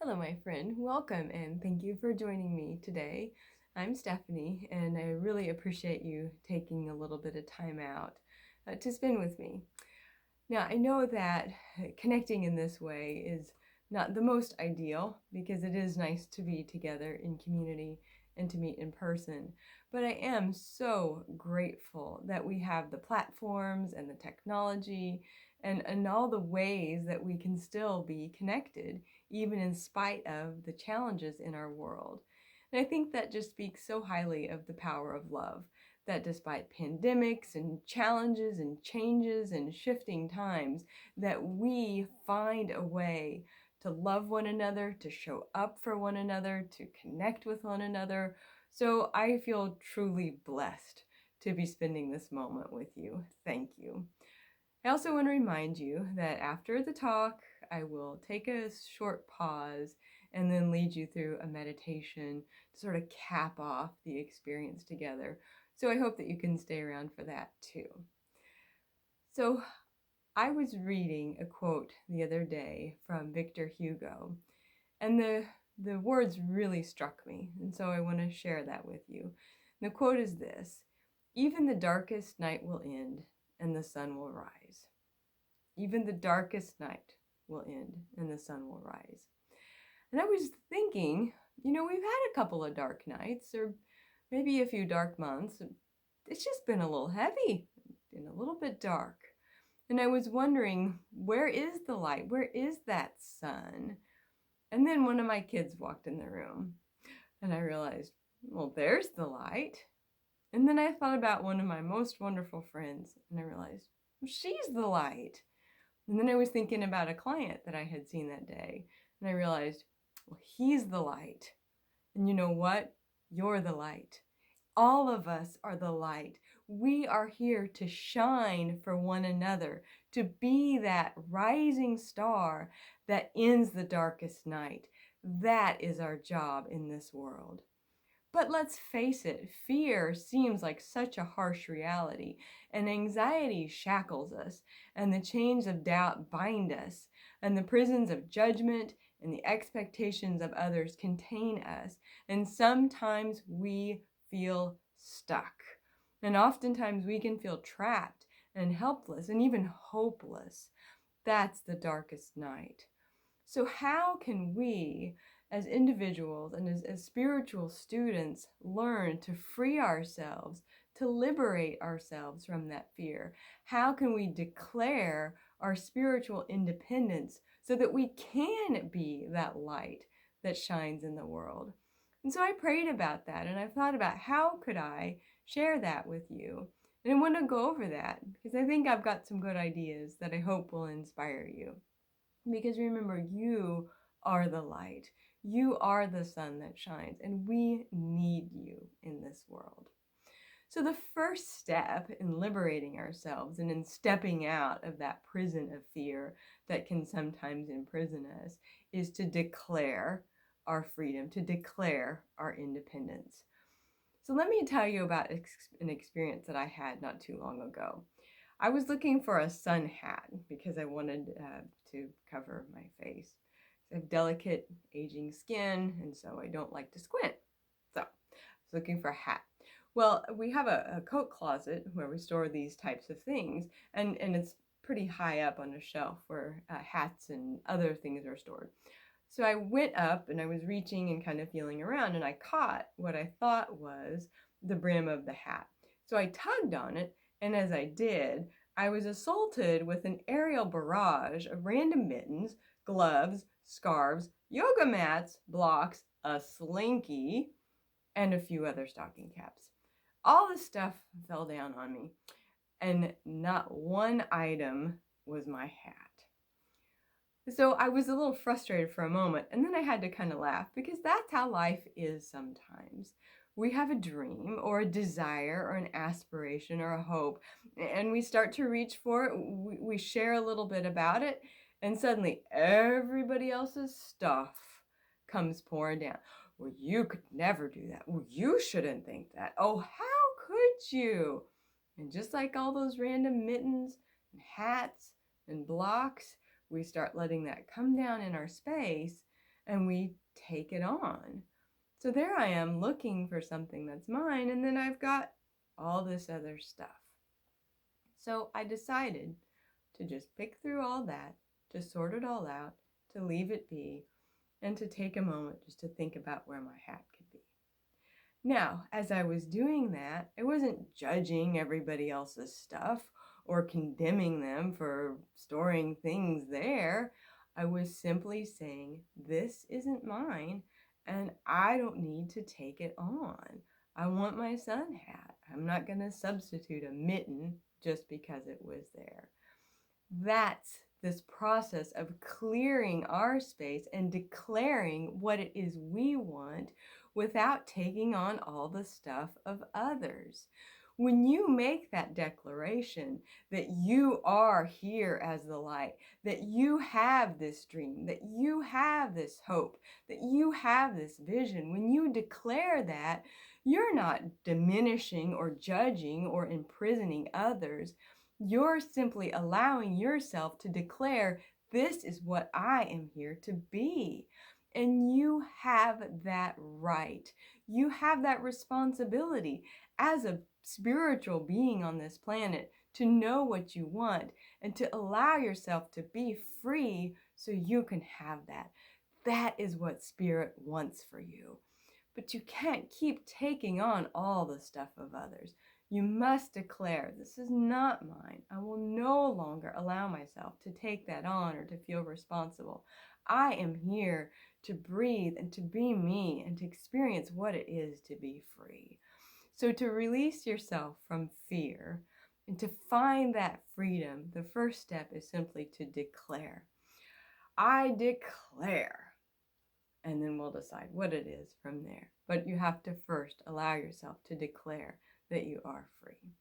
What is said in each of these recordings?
Hello, my friend. Welcome, and thank you for joining me today. I'm Steffany, and I really appreciate you taking a little bit of time out to spend with me. Now, I know that connecting in this way is not the most ideal because it is nice to be together in community and to meet in person. But I am so grateful that we have the platforms and the technology and all the ways that we can still be connected, even in spite of the challenges in our world. And I think that just speaks so highly of the power of love, that despite pandemics and challenges and changes and shifting times, that we find a way to love one another, to show up for one another, to connect with one another. So I feel truly blessed to be spending this moment with you. Thank you. I also want to remind you that after the talk, I will take a short pause and then lead you through a meditation to sort of cap off the experience together. So I hope that you can stay around for that too. So I was reading a quote the other day from Victor Hugo, and the words really struck me, and so I want to share that with you. And the quote is this: "Even the darkest night will end, and the sun will rise." Even the darkest night will end, and the sun will rise. And I was thinking, we've had a couple of dark nights, or maybe a few dark months. It's just been a little heavy and a little bit dark. And I was wondering, where is the light? Where is that sun? And then one of my kids walked in the room, and I realized, well, there's the light. And then I thought about one of my most wonderful friends, and I realized, well, she's the light. And then I was thinking about a client that I had seen that day, and I realized, well, he's the light. And you know what? You're the light. All of us are the light. We are here to shine for one another, to be that rising star that ends the darkest night. That is our job in this world. But let's face it, fear seems like such a harsh reality, and anxiety shackles us, and the chains of doubt bind us, and the prisons of judgment and the expectations of others contain us, and sometimes we feel stuck. And oftentimes we can feel trapped and helpless and even hopeless. That's the darkest night. So how can we, as individuals and as spiritual students, learn to free ourselves, to liberate ourselves from that fear? How can we declare our spiritual independence so that we can be that light that shines in the world? And so I prayed about that, and I thought about how could I share that with you. And I want to go over that because I think I've got some good ideas that I hope will inspire you. Because remember, you are the light. You are the sun that shines, and we need you in this world. So the first step in liberating ourselves and in stepping out of that prison of fear that can sometimes imprison us is to declare our freedom, to declare our independence. So let me tell you about an experience that I had not too long ago. I was looking for a sun hat because I wanted to cover my face. I have delicate aging skin, and so I don't like to squint. So I was looking for a hat. Well, we have a coat closet where we store these types of things, and it's pretty high up on a shelf where hats and other things are stored. So I went up and I was reaching and kind of feeling around, and I caught what I thought was the brim of the hat. So I tugged on it, and as I did, I was assaulted with an aerial barrage of random mittens, gloves, scarves, yoga mats, blocks, a slinky, and a few other stocking caps. All this stuff fell down on me, and not one item was my hat. So I was a little frustrated for a moment, and then I had to kind of laugh because that's how life is sometimes. We have a dream or a desire or an aspiration or a hope, and we start to reach for it. We share a little bit about it, and suddenly everybody else's stuff comes pouring down. Well, you could never do that. Well, you shouldn't think that. Oh, how could you? And just like all those random mittens and hats and blocks, we start letting that come down in our space, and we take it on. So there I am looking for something that's mine, and then I've got all this other stuff. So I decided to just pick through all that, to sort it all out, to leave it be, and to take a moment just to think about where my hat could be. Now, as I was doing that, I wasn't judging everybody else's stuff or condemning them for storing things there. I was simply saying, this isn't mine, and I don't need to take it on. I want my sun hat. I'm not going to substitute a mitten just because it was there. That's this process of clearing our space and declaring what it is we want without taking on all the stuff of others. When you make that declaration that you are here as the light, that you have this dream, that you have this hope, that you have this vision, when you declare that, you're not diminishing or judging or imprisoning others. You're simply allowing yourself to declare, this is what I am here to be. And you have that right. You have that responsibility as a spiritual being on this planet to know what you want and to allow yourself to be free so you can have that. That is what Spirit wants for you. But you can't keep taking on all the stuff of others. You must declare, this is not mine. I will no longer allow myself to take that on or to feel responsible. I am here to breathe and to be me and to experience what it is to be free. So to release yourself from fear and to find that freedom, the first step is simply to declare. I declare. And then we'll decide what it is from there. But you have to first allow yourself to declare that you are free.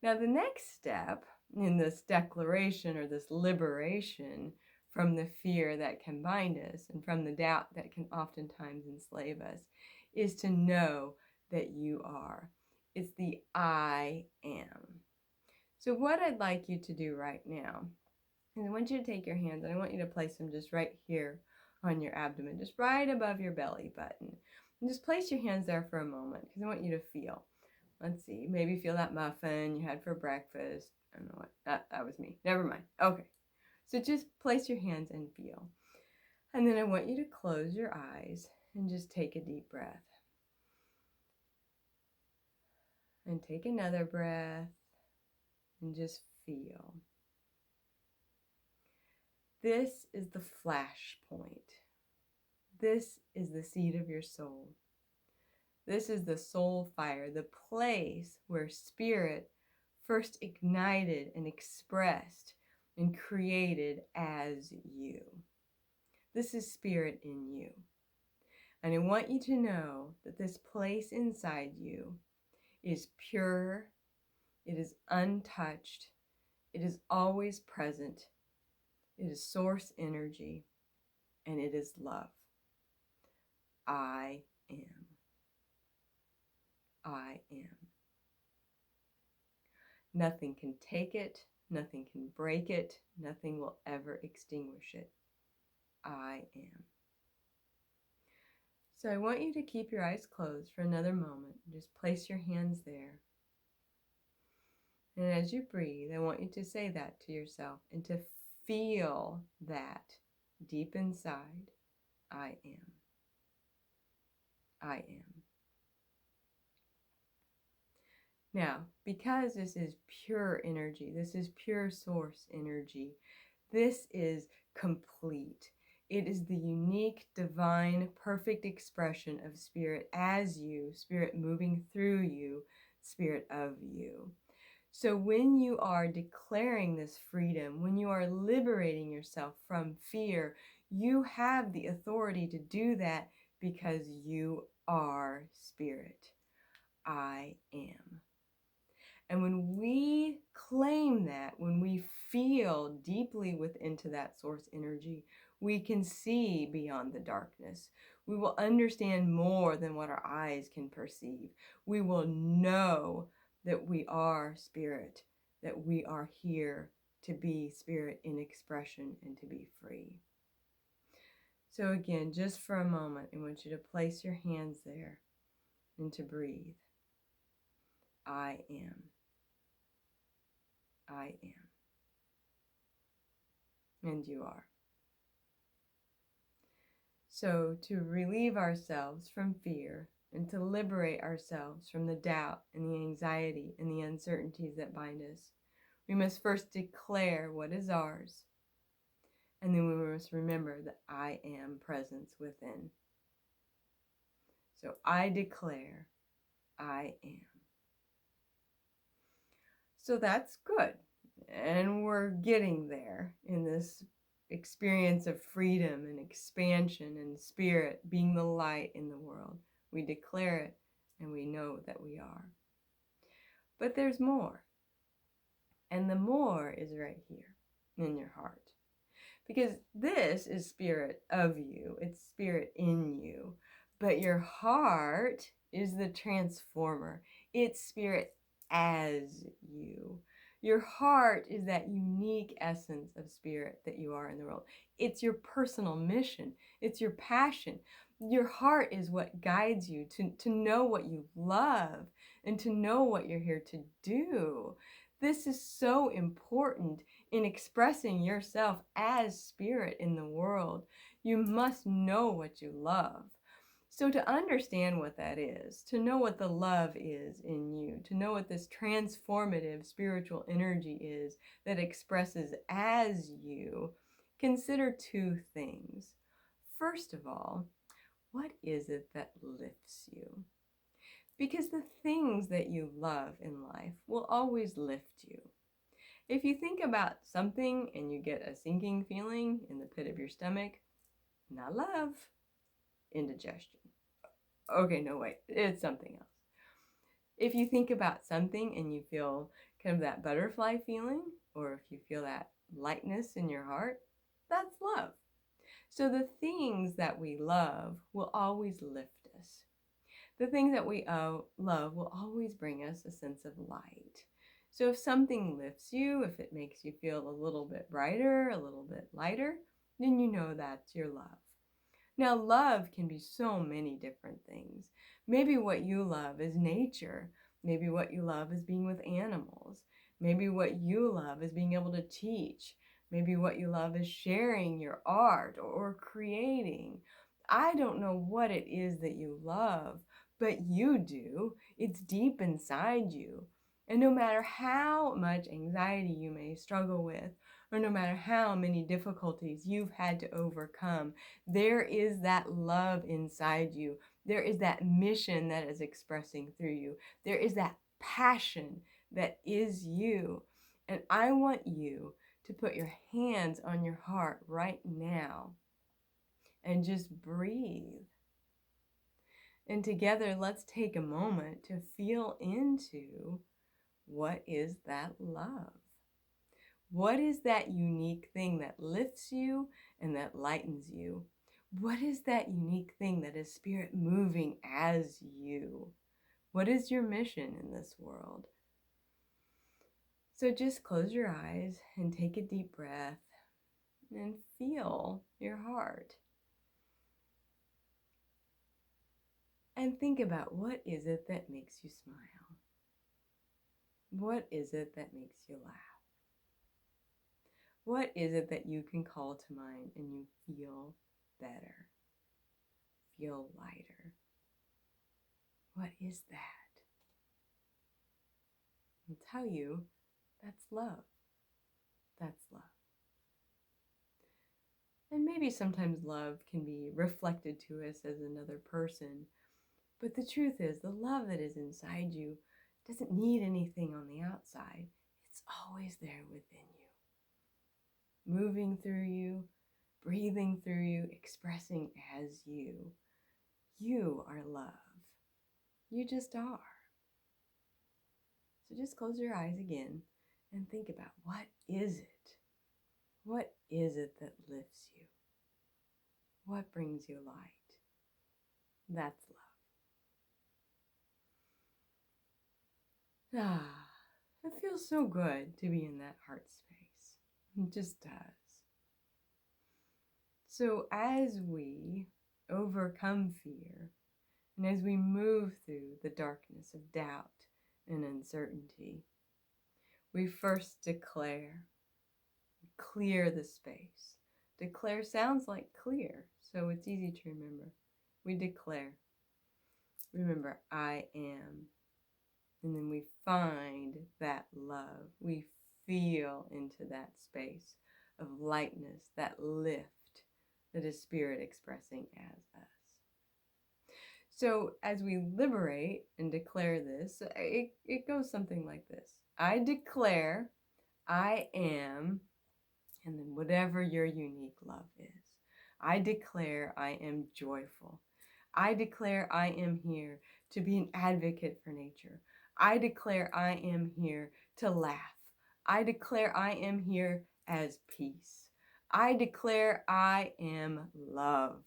Now, the next step in this declaration or this liberation from the fear that can bind us and from the doubt that can oftentimes enslave us is to know that you are. It's the I am. So what I'd like you to do right now is I want you to take your hands and I want you to place them just right here on your abdomen, just right above your belly button. And just place your hands there for a moment because I want you to feel. Let's see, maybe feel that muffin you had for breakfast. I don't know what, that was me. Never mind. Okay. So just place your hands and feel. And then I want you to close your eyes and just take a deep breath. And take another breath and just feel. This is the flash point. This is the seed of your soul. This is the soul fire, the place where Spirit first ignited and expressed and created as you. This is Spirit in you. And I want you to know that this place inside you is pure, it is untouched, it is always present, it is source energy, and it is love. I am. I am. Nothing can take it, nothing can break it, nothing will ever extinguish it. I am. So I want you to keep your eyes closed for another moment. Just place your hands there. And as you breathe, I want you to say that to yourself and to feel that deep inside. I am. I am. Now, because this is pure energy, this is pure source energy, this is complete. It is the unique, divine, perfect expression of Spirit as you, Spirit moving through you, Spirit of you. So when you are declaring this freedom, when you are liberating yourself from fear, you have the authority to do that because you are Spirit. I am. And when we claim that, when we feel deeply into that source energy, we can see beyond the darkness. We will understand more than what our eyes can perceive. We will know that we are Spirit, that we are here to be Spirit in expression and to be free. So again, just for a moment, I want you to place your hands there and to breathe. I am. I am. And you are. So to relieve ourselves from fear and to liberate ourselves from the doubt and the anxiety and the uncertainties that bind us, we must first declare what is ours. And then we must remember that I am presence within. So I declare I am. So that's good. And we're getting there in this experience of freedom and expansion and spirit being the light in the world. We declare it and we know that we are. But there's more. And the more is right here in your heart. Because this is spirit of you. It's spirit in you. But your heart is the transformer. It's spirit as you. Your heart is that unique essence of spirit that you are in the world. It's your personal mission. It's your passion. Your heart is what guides you to know what you love and to know what you're here to do. This is so important in expressing yourself as spirit in the world. You must know what you love. So to understand what that is, to know what the love is in you, to know what this transformative spiritual energy is that expresses as you, consider two things. First of all, what is it that lifts you? Because the things that you love in life will always lift you. If you think about something and you get a sinking feeling in the pit of your stomach, not love, indigestion. Okay, no, wait, it's something else. If you think about something and you feel kind of that butterfly feeling, or if you feel that lightness in your heart, that's love. So the things that we love will always lift us. The things that we love will always bring us a sense of light. So if something lifts you, if it makes you feel a little bit brighter, a little bit lighter, then you know that's your love. Now, love can be so many different things. Maybe what you love is nature. Maybe what you love is being with animals. Maybe what you love is being able to teach. Maybe what you love is sharing your art or creating. I don't know what it is that you love, but you do. It's deep inside you. And no matter how much anxiety you may struggle with, or no matter how many difficulties you've had to overcome, there is that love inside you. There is that mission that is expressing through you. There is that passion that is you. And I want you to put your hands on your heart right now and just breathe. And together, let's take a moment to feel into what is that love. What is that unique thing that lifts you and that lightens you? What is that unique thing that is spirit moving as you? What is your mission in this world? So just close your eyes and take a deep breath and feel your heart. And think about, what is it that makes you smile? What is it that makes you laugh? What is it that you can call to mind and you feel better, feel lighter? What is that? I'll tell you, that's love. That's love. And maybe sometimes love can be reflected to us as another person, but the truth is, the love that is inside you doesn't need anything on the outside. It's always there within you, moving through you, breathing through you, expressing as you. You are love. You just are. So just close your eyes again and think about, what is it? What is it that lifts you? What brings you light? That's love. Ah, it feels so good to be in that heart space. It just does. So as we overcome fear, and as we move through the darkness of doubt and uncertainty, we first declare, clear the space. Declare sounds like clear, so it's easy to remember. We declare, remember, I am. And then we find that love. We feel into that space of lightness, that lift that is Spirit expressing as us. So as we liberate and declare this, it goes something like this. I declare I am, and then whatever your unique love is. I declare I am joyful. I declare I am here to be an advocate for nature. I declare I am here to laugh. I declare I am here as peace. I declare I am love.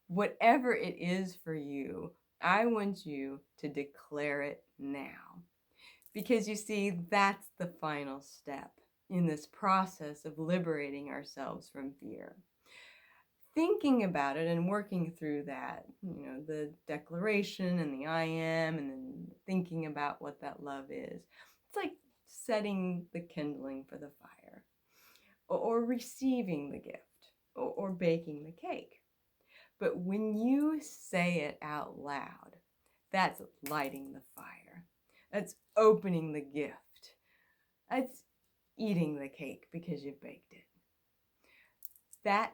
Whatever it is for you, I want you to declare it now. Because you see, that's the final step in this process of liberating ourselves from fear. Thinking about it and working through that, the declaration and the I am, and then thinking about what that love is. It's like setting the kindling for the fire, or receiving the gift, or baking the cake. But when you say it out loud, that's lighting the fire. That's opening the gift. That's eating the cake because you've baked it. That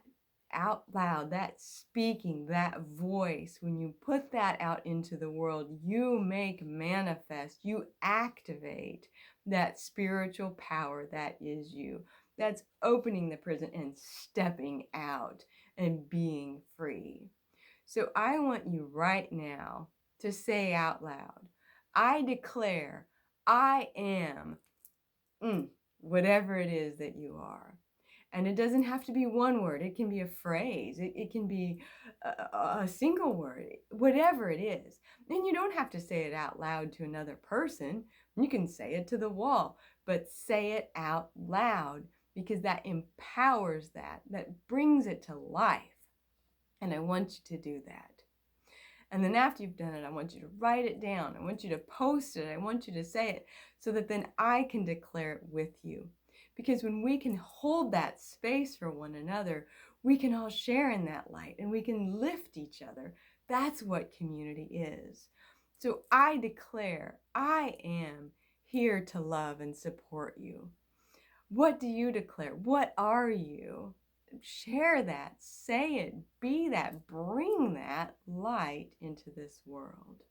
out loud, that speaking, that voice, when you put that out into the world, you make manifest, you activate that spiritual power that is you. That's opening the prison and stepping out and being free. So I want you right now to say out loud, I declare I am whatever it is that you are. And it doesn't have to be one word. It can be a phrase. It can be a single word, whatever it is. And you don't have to say it out loud to another person. You can say it to the wall, but say it out loud, because that empowers that brings it to life. And I want you to do that. And then after you've done it, I want you to write it down. I want you to post it. I want you to say it so that then I can declare it with you. Because when we can hold that space for one another, we can all share in that light and we can lift each other. That's what community is. So I declare I am here to love and support you. What do you declare? What are you? Share that, say it, be that, bring that light into this world.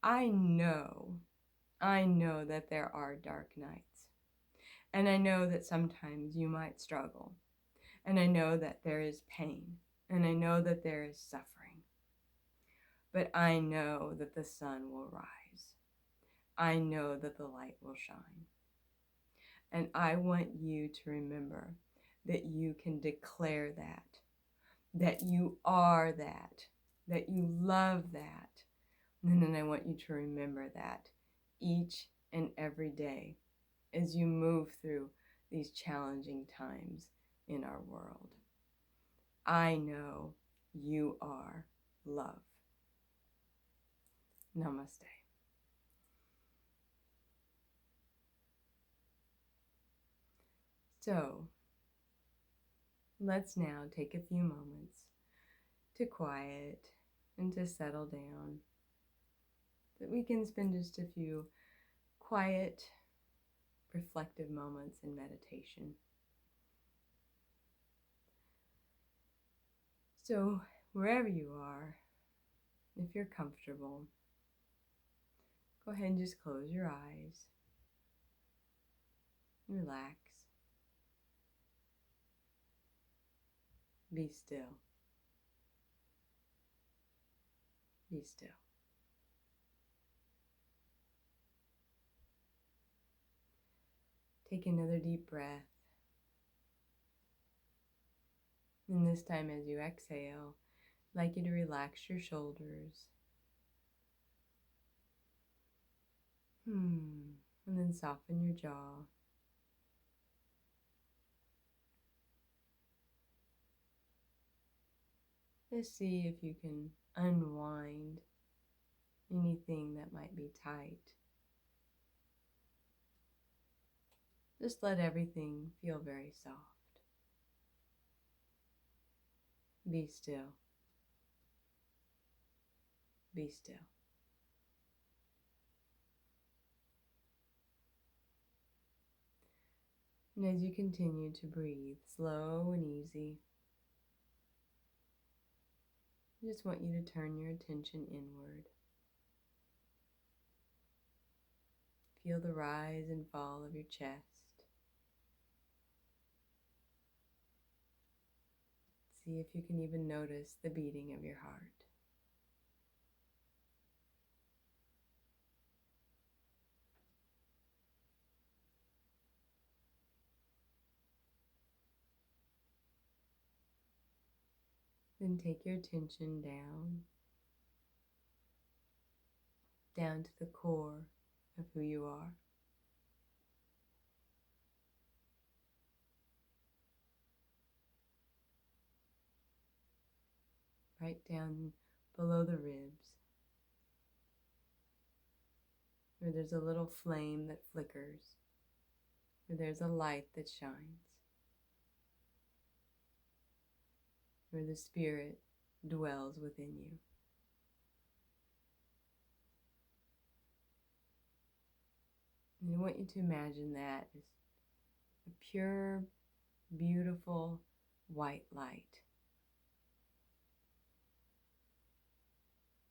I know that there are dark nights. And I know that sometimes you might struggle. And I know that there is pain. And I know that there is suffering. But I know that the sun will rise. I know that the light will shine. And I want you to remember that you can declare that you are that you love that. And then I want you to remember that each and every day as you move through these challenging times in our world. I know you are love. Namaste. So, let's now take a few moments to quiet and to settle down, that we can spend just a few quiet, reflective moments in meditation. So, wherever you are, if you're comfortable, go ahead and just close your eyes. Relax. Be still. Be still. Take another deep breath. And this time as you exhale, I'd like you to relax your shoulders. And then soften your jaw. Just see if you can unwind anything that might be tight. Just let everything feel very soft. Be still. Be still. And as you continue to breathe slow and easy, I just want you to turn your attention inward. Feel the rise and fall of your chest. See if you can even notice the beating of your heart. Then take your attention down to the core of who you are. Right down below the ribs, where there's a little flame that flickers, where there's a light that shines, where the Spirit dwells within you. And I want you to imagine that as a pure, beautiful white light,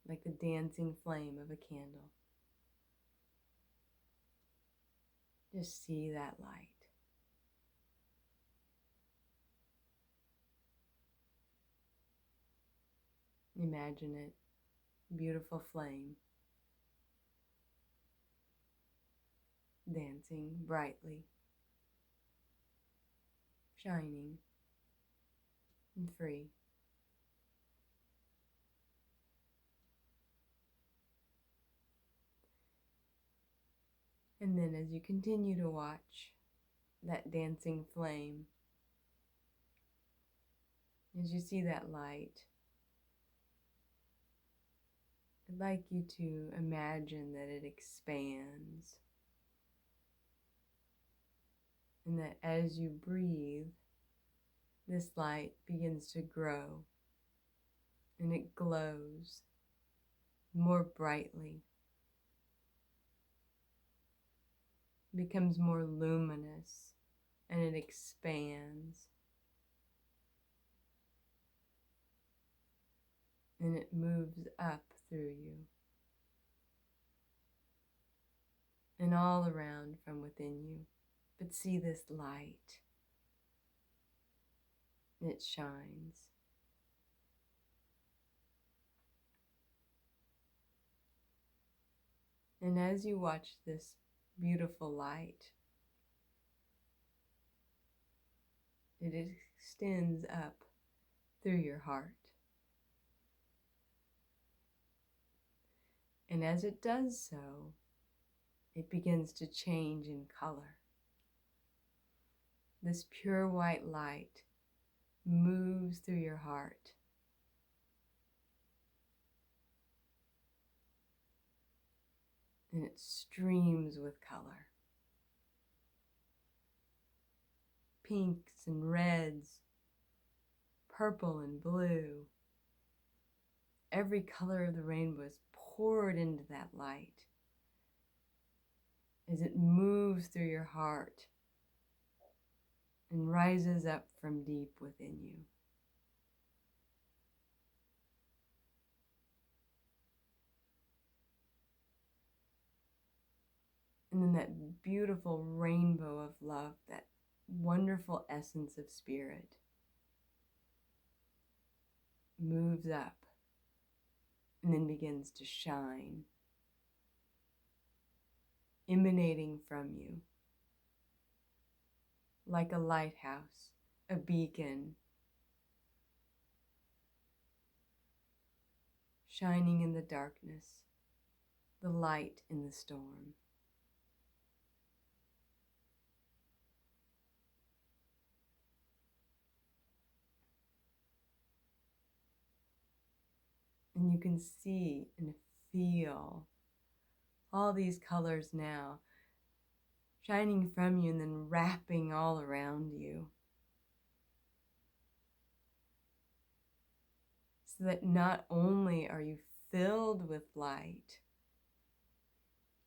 like the dancing flame of a candle. Just see that light. Imagine it, beautiful flame, dancing brightly, shining and free. And then as you continue to watch that dancing flame, as you see that light, I'd like you to imagine that it expands, and that as you breathe, this light begins to grow, and it glows more brightly, becomes more luminous, and it expands, and it moves up through you and all around from within you. But see this light. It shines. And as you watch this beautiful light, it extends up through your heart. And as it does so, it begins to change in color. This pure white light moves through your heart. And it streams with color. Pinks and reds, purple and blue. Every color of the rainbow is poured into that light as it moves through your heart and rises up from deep within you. And then that beautiful rainbow of love, that wonderful essence of spirit, moves up and then begins to shine, emanating from you like a lighthouse, a beacon, shining in the darkness, the light in the storm. And you can see and feel all these colors now shining from you and then wrapping all around you. So that not only are you filled with light,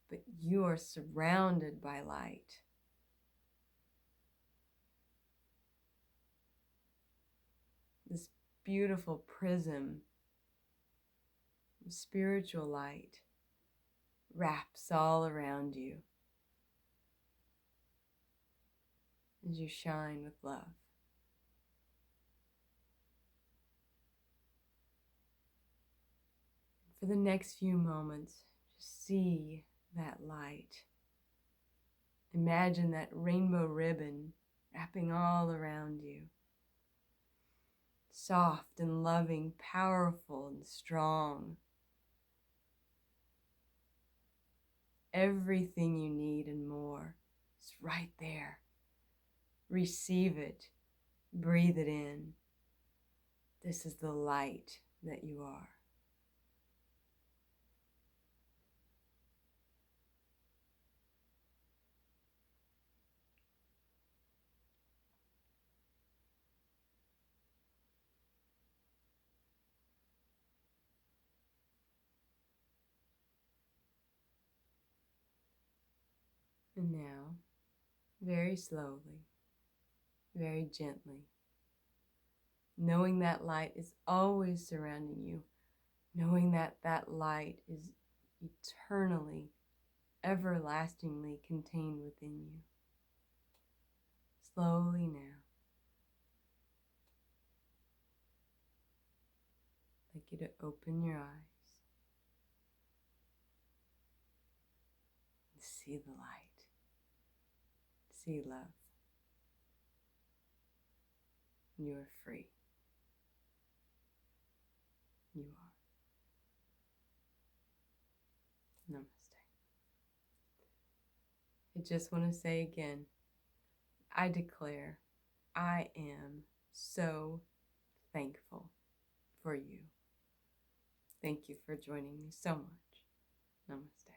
but you are surrounded by light. This beautiful prism of spiritual light wraps all around you as you shine with love. For the next few moments, just see that light. Imagine that rainbow ribbon wrapping all around you. Soft and loving, powerful and strong. Everything you need and more is right there. Receive it. Breathe it in. This is the light that you are. And now, very slowly, very gently, knowing that light is always surrounding you, knowing that that light is eternally, everlastingly contained within you. Slowly now, I'd like you to open your eyes and see the light, see love. You are free. You are. Namaste. I just want to say again, I declare I am so thankful for you. Thank you for joining me so much. Namaste.